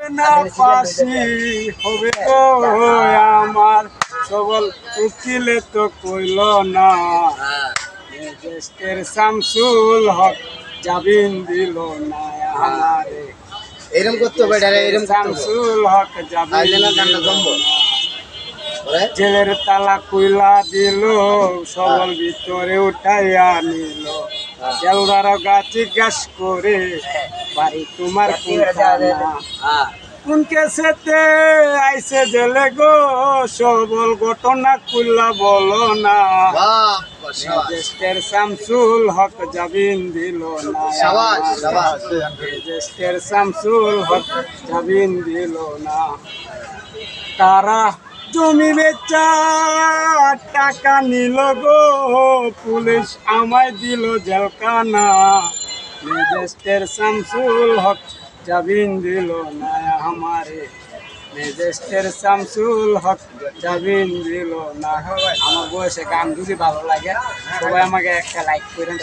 না পাশি হবে তো আমার সবল উকিলে তো কইল না দেশের শামসুল হক জামিন দিল না আমারে এরকম করতে হবে, এরকম শামসুল হক জামিন গানটা জমবো জেলের তালা কইলা দিল সবল ভিতরে উঠাইয়া নিল জেলদার গাছি গাছ করে বাড়ি তোমার কোন কেসেতে আইসে জেলে গো সবল ঘটনা খুললা বলো না দেশের শামসুল হক জামিন দিল না দেশের শামসুল হক জামিন দিল না তারা জমি বেচা টাকা নিল গো পুলিশ আমায় দিল জেলখানা দেশের শামসুল হক জামিন দিল না আমারে দেশের শামসুল হক জামিন দিল না। আমার বয়সে গান যদি ভালো লাগে সবাই আমাকে একটা লাইক করেন।